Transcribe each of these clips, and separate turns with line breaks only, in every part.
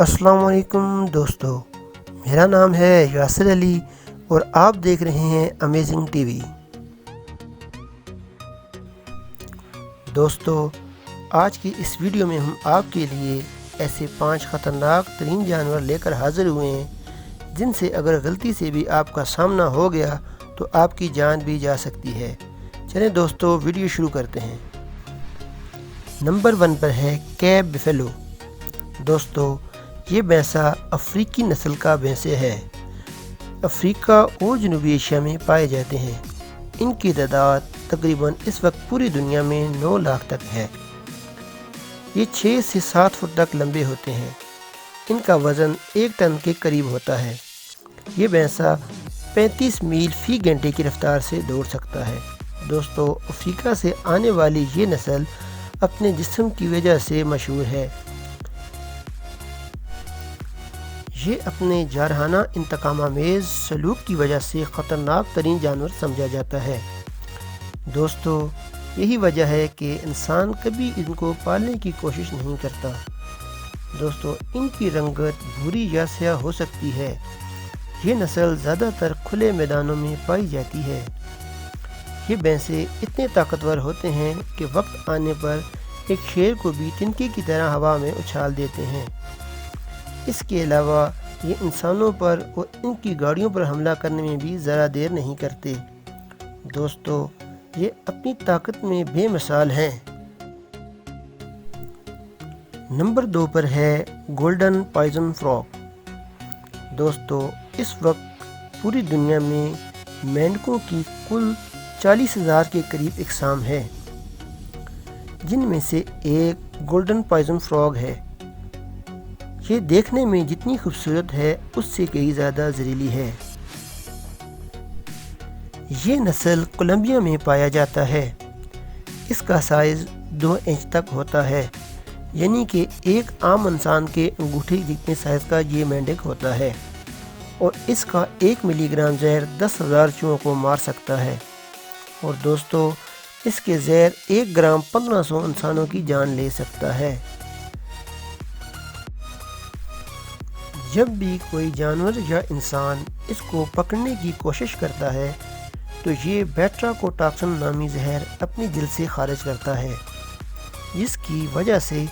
السلام علیکم دوستو، میرا نام ہے یاسر علی اور آپ دیکھ رہے ہیں امیزنگ ٹی وی۔ دوستو، آج کی اس ویڈیو میں ہم آپ کے لیے ایسے 5 خطرناک ترین جانور لے کر حاضر ہوئے ہیں جن سے اگر غلطی سے بھی آپ کا سامنا ہو گیا تو آپ کی جان بھی جا سکتی ہے۔ چلیں دوستو، ویڈیو شروع کرتے ہیں۔ نمبر 1 پر ہے کیپ بفیلو۔ دوستو، یہ بھینسا افریقی نسل کا بھینسے ہے۔ افریقہ اور جنوبی ایشیا میں پائے جاتے ہیں۔ ان کی تعداد تقریباً اس وقت پوری دنیا میں 9 لاکھ تک ہے۔ یہ 6 سے 7 فٹ تک لمبے ہوتے ہیں۔ ان کا وزن 1 ٹن کے قریب ہوتا ہے۔ یہ بھینسا 35 میل فی گھنٹے کی رفتار سے دوڑ سکتا ہے۔ دوستو، افریقہ سے آنے والی یہ نسل اپنے جسم کی وجہ سے مشہور ہے۔ یہ اپنے جارحانہ انتقام آمیز سلوک کی وجہ سے خطرناک ترین جانور سمجھا جاتا ہے۔ دوستو، یہی وجہ ہے کہ انسان کبھی ان کو پالنے کی کوشش نہیں کرتا۔ دوستو، ان کی رنگت بھوری یا سیاہ ہو سکتی ہے۔ یہ نسل زیادہ تر کھلے میدانوں میں پائی جاتی ہے۔ یہ بھینسے اتنے طاقتور ہوتے ہیں کہ وقت آنے پر ایک شیر کو بھی تنکے کی طرح ہوا میں اچھال دیتے ہیں۔ اس کے علاوہ یہ انسانوں پر اور ان کی گاڑیوں پر حملہ کرنے میں بھی ذرا دیر نہیں کرتے۔ دوستو، یہ اپنی طاقت میں بے مثال ہیں۔ نمبر 2 پر ہے گولڈن پائزن فراگ۔ دوستو، اس وقت پوری دنیا میں مینڈکوں کی کل 40,000 کے قریب اقسام ہے، جن میں سے ایک گولڈن پائزن فراگ ہے۔ یہ دیکھنے میں جتنی خوبصورت ہے اس سے کئی زیادہ زہریلی ہے۔ یہ نسل کولمبیا میں پایا جاتا ہے۔ اس کا سائز 2 انچ تک ہوتا ہے، یعنی کہ ایک عام انسان کے انگوٹھے جتنے سائز کا یہ مینڈک ہوتا ہے، اور اس کا 1 ملی گرام زہر 10,000 چوہوں کو مار سکتا ہے۔ اور دوستو، اس کے زہر 1 گرام 1500 انسانوں کی جان لے سکتا ہے۔ جب بھی کوئی جانور یا انسان اس کو پکڑنے کی کوشش کرتا ہے تو یہ بیٹراکوٹاکسن نامی زہر اپنی دل سے خارج کرتا ہے، جس کی وجہ سے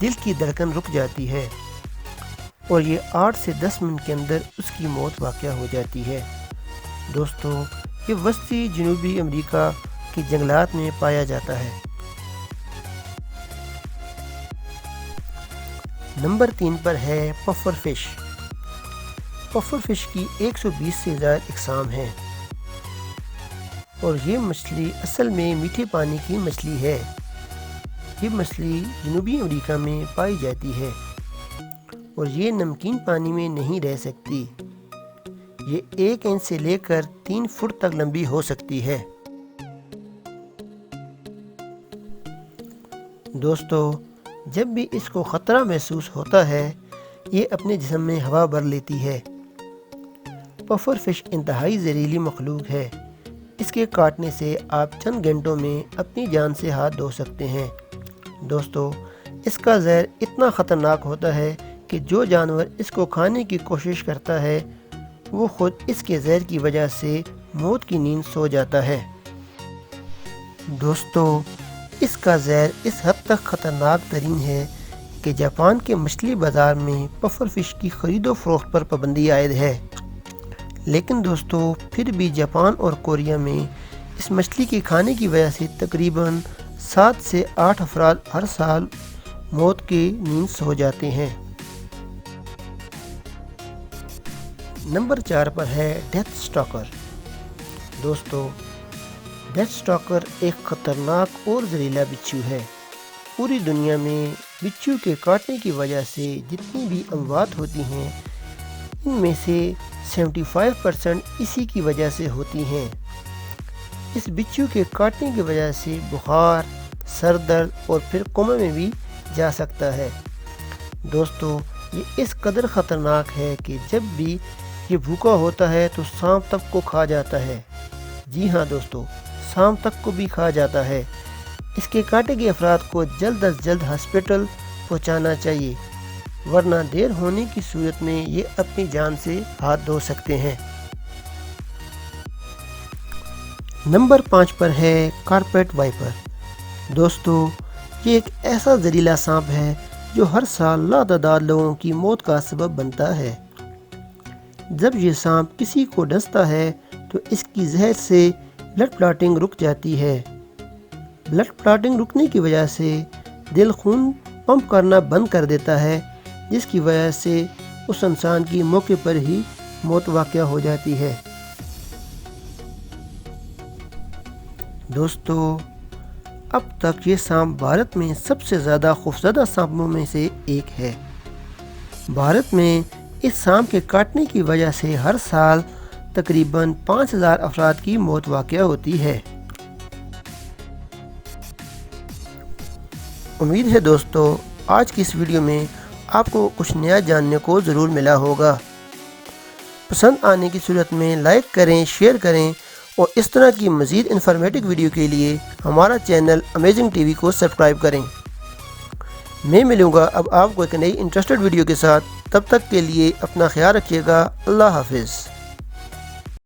دل کی دھڑکن رک جاتی ہے، اور یہ 8 سے 10 منٹ کے اندر اس کی موت واقع ہو جاتی ہے۔ دوستو، یہ وسطی جنوبی امریکہ کے جنگلات میں پایا جاتا ہے۔ نمبر 3 پر ہے پفر فش۔ پفر فش کی 120 سے زائد اقسام ہیں، اور یہ مچھلی اصل میں میٹھے پانی کی مچھلی ہے۔ یہ مچھلی جنوبی امریکہ میں پائی جاتی ہے، اور یہ نمکین پانی میں نہیں رہ سکتی۔ یہ 1 انچ سے لے کر 3 فٹ تک لمبی ہو سکتی ہے۔ دوستو، جب بھی اس کو خطرہ محسوس ہوتا ہے، یہ اپنے جسم میں ہوا بھر لیتی ہے۔ پفر فش انتہائی زہریلی مخلوق ہے۔ اس کے کاٹنے سے آپ چند گھنٹوں میں اپنی جان سے ہاتھ دھو سکتے ہیں۔ دوستو، اس کا زہر اتنا خطرناک ہوتا ہے کہ جو جانور اس کو کھانے کی کوشش کرتا ہے وہ خود اس کے زہر کی وجہ سے موت کی نیند سو جاتا ہے۔ دوستو، اس کا زہر اس حد تک خطرناک ترین ہے کہ جاپان کے مچھلی بازار میں پفر فش کی خرید و فروخت پر پابندی عائد ہے۔ لیکن دوستو، پھر بھی جاپان اور کوریا میں اس مچھلی کے کھانے کی وجہ سے تقریباً 7 سے 8 افراد ہر سال موت کی نیند سو جاتے ہیں۔ نمبر 4 پر ہے ڈیتھ اسٹاکر۔ دوستو، ڈیتھ اسٹاکر ایک خطرناک اور زہریلا بچھو ہے۔ پوری دنیا میں بچھو کے کاٹنے کی وجہ سے جتنی بھی اموات ہوتی ہیں، ان میں سے 75% اسی کی وجہ سے ہوتی ہیں۔ اس بچھو کے کاٹنے کی وجہ سے بخار، سر درد اور پھر کوما میں بھی جا سکتا ہے۔ دوستو، یہ اس قدر خطرناک ہے کہ جب بھی یہ بھوکا ہوتا ہے تو سانپ تک کو کھا جاتا ہے۔ جی ہاں دوستو، سانپ تک کو بھی کھا جاتا ہے۔ اس کے کاٹے گئے افراد کو جلد از جلد ہاسپٹل پہنچانا چاہیے۔ ورنہ دیر ہونے کی صورت میں یہ اپنی جان سے ہاتھ دھو سکتے ہیں۔ نمبر 5 پر ہے کارپیٹ وائپر۔ دوستو، یہ ایک ایسا زہریلا سانپ ہے جو ہر سال لاتعداد لوگوں کی موت کا سبب بنتا ہے۔ جب یہ سانپ کسی کو ڈستا ہے تو اس کی زہر سے بلڈ کلاٹنگ رک جاتی ہے۔ بلڈ کلاٹنگ رکنے کی وجہ سے دل خون پمپ کرنا بند کر دیتا ہے، جس کی وجہ سے اس انسان کی موقع پر ہی موت واقع ہو جاتی ہے۔ دوستو، اب تک یہ سانپ بھارت میں سب سے زیادہ خوفزدہ سانپوں میں سے ایک ہے۔ بھارت میں اس سانپ کے کاٹنے کی وجہ سے ہر سال تقریباً 5000 افراد کی موت واقع ہوتی ہے۔ امید ہے دوستو، آج کی اس ویڈیو میں آپ کو کچھ نیا جاننے کو ضرور ملا ہوگا۔ پسند آنے کی صورت میں لائک کریں، شیئر کریں اور اس طرح کی مزید انفارمیٹو ویڈیو کے لیے ہمارا چینل امیزنگ ٹی وی کو سبسکرائب کریں۔ میں ملوں گا اب آپ کو ایک نئی انٹرسٹڈ ویڈیو کے ساتھ۔ تب تک کے لیے اپنا خیال رکھیے گا۔ اللہ حافظ۔